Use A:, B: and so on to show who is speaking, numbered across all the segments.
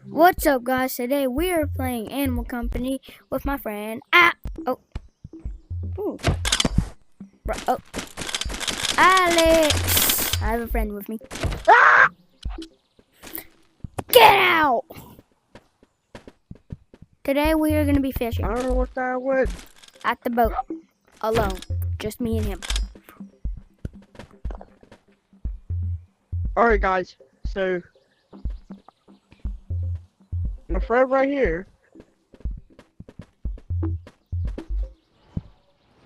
A: What's up, guys? Today we are playing Animal Company with my friend. Oh, ooh, oh, Alex. I have a friend with me.
B: Ah!
A: Get out! Today we are gonna be fishing
B: I don't know what that was.
A: at the boat, alone, just me and him.
B: Alright, guys. So, my friend right here.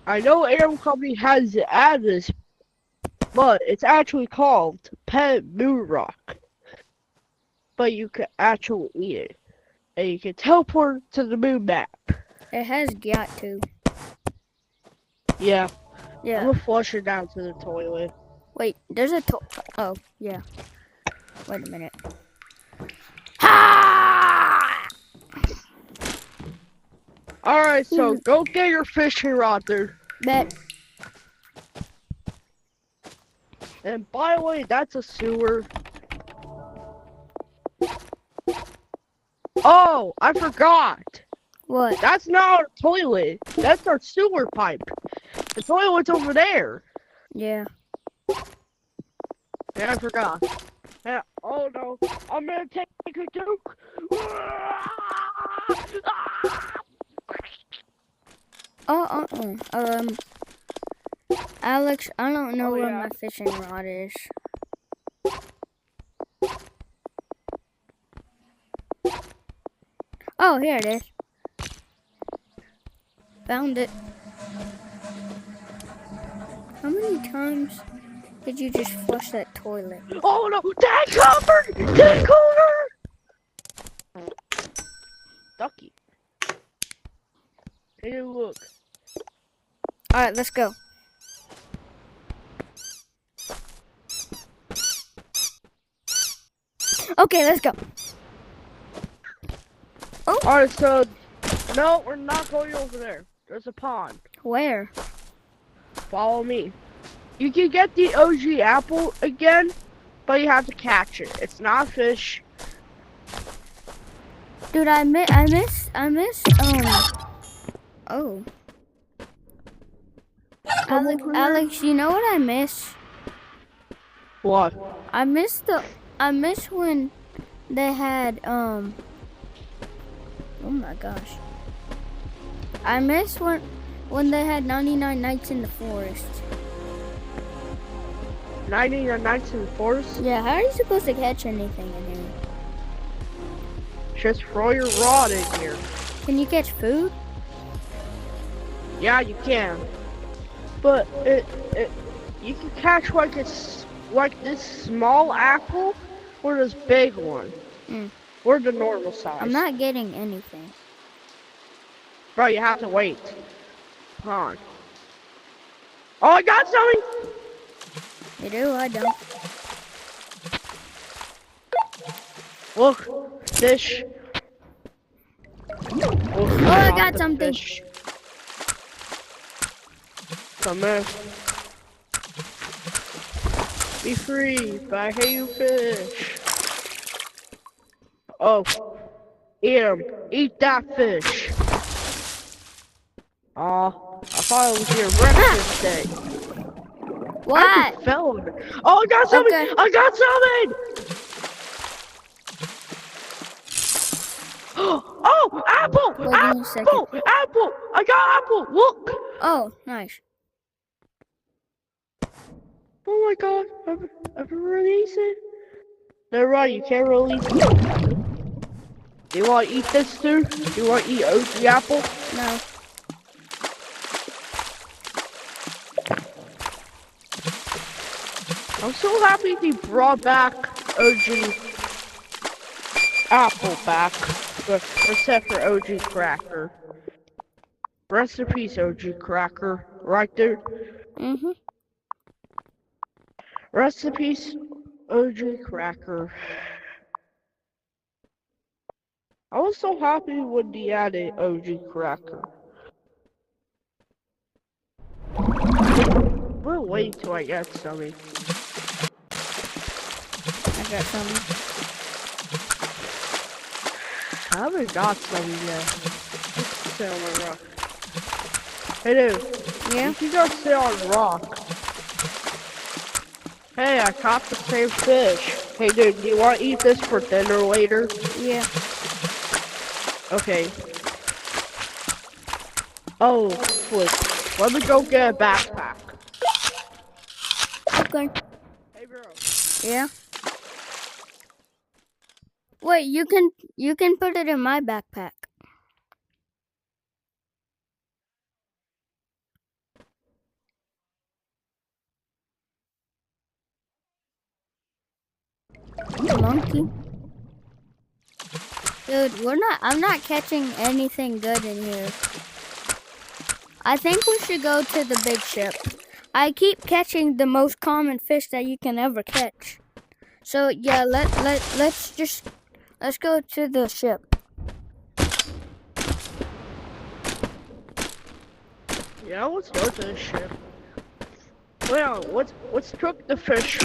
B: I know Animal Company has added this, but it's actually called Pet Moon Rock. But you can actually eat it. And you can teleport to the moon map.
A: It has got to.
B: Yeah. I'm
A: Yeah.
B: gonna flush it down to the toilet.
A: Wait, there's a oh, yeah. Wait a minute. Ha!
B: Alright, so go get your fishing rod, dude.
A: Bet.
B: And by the way, that's a sewer. Oh, I forgot.
A: What?
B: That's not our toilet. That's our sewer pipe. The toilet's over there.
A: Yeah.
B: Yeah, I forgot. Yeah, oh no. I'm gonna take a joke.
A: Alex, I don't know where
B: yeah.
A: my fishing rod is. Oh, here it is. Found it. How many times did you just flush that toilet?
B: Oh no, tank covered! Tank covered! Ducky. Hey, look.
A: Alright, let's go. Okay, let's go. Oh.
B: Alright, so, no, we're not going over there. There's a pond.
A: Where?
B: Follow me. You can get the OG apple again, but you have to catch it. It's not fish.
A: Dude, I miss, oh. Alex, you know what I miss?
B: What?
A: I miss when they had, oh my gosh. I miss when they had 99 Nights in the Forest.
B: 99 Nights in the Forest?
A: Yeah, how are you supposed to catch anything in here?
B: Just throw your rod in here.
A: Can you catch food?
B: Yeah, you can. But you can catch like this small apple or this big one. Or the normal size.
A: I'm not getting anything.
B: Bro, you have to wait. Come on. Oh, I got something!
A: You do? I don't.
B: Look, fish. Look,
A: Oh, I got something.
B: Fish. Come here. Be free, but I hate you fish. Oh, eat 'em. Eat that fish. Aw, I thought it was your breakfast day.
A: What?
B: I fell over. Oh, I got something!
A: Okay.
B: I got something! Oh, apple!
A: Wait, give me a second.
B: Apple! Apple! I got apple! Look!
A: Oh, nice.
B: Oh my god, I've released it. No, right, you can't release it. Do you want to eat this too? Do you want to eat OG apple?
A: No.
B: I'm so happy they brought back OG apple back, except for OG cracker. Rest in peace, OG cracker. Right there.
A: Mm-hmm.
B: Rest in peace, OG cracker. I was so happy when they added OG cracker. We'll wait till I get something.
A: I got some.
B: haven't got some yet. Just sit on a rock. Hey dude,
A: Yeah?
B: you can go sit on a rock. Hey, I caught the same fish. Hey dude, do you want to eat this for dinner later?
A: Yeah.
B: Okay. Oh, flip. Let me go get a backpack.
A: Okay.
B: Hey bro.
A: Yeah? Wait, you can put it in my backpack. Monkey. Dude, I'm not catching anything good in here. I think we should go to the big ship. I keep catching the most common fish that you can ever catch. So yeah, let's go to the ship.
B: Yeah, let's go to the ship. Well, let's cook the fish.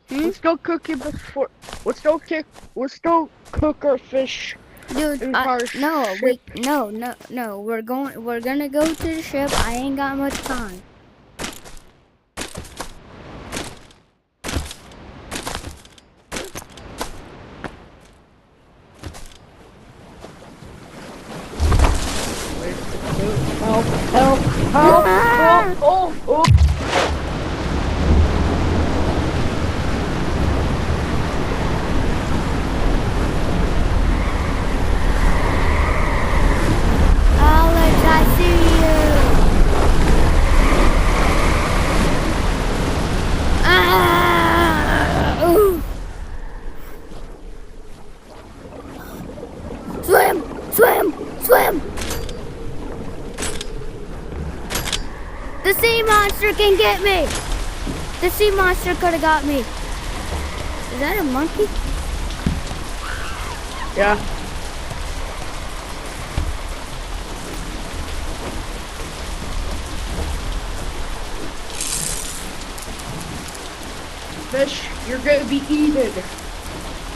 B: Let's go cook it before. Let's go cook our fish.
A: Dude,
B: in our
A: no,
B: ship.
A: no. We're gonna go to the ship. I ain't got much time.
B: Help! Help! Help! Oh! Oh!
A: Alex, I see you. Ooh. Swim! Swim! Swim! The sea monster can get me! The sea monster could have got me. Is that a monkey?
B: Yeah. Fish, you're gonna be eaten.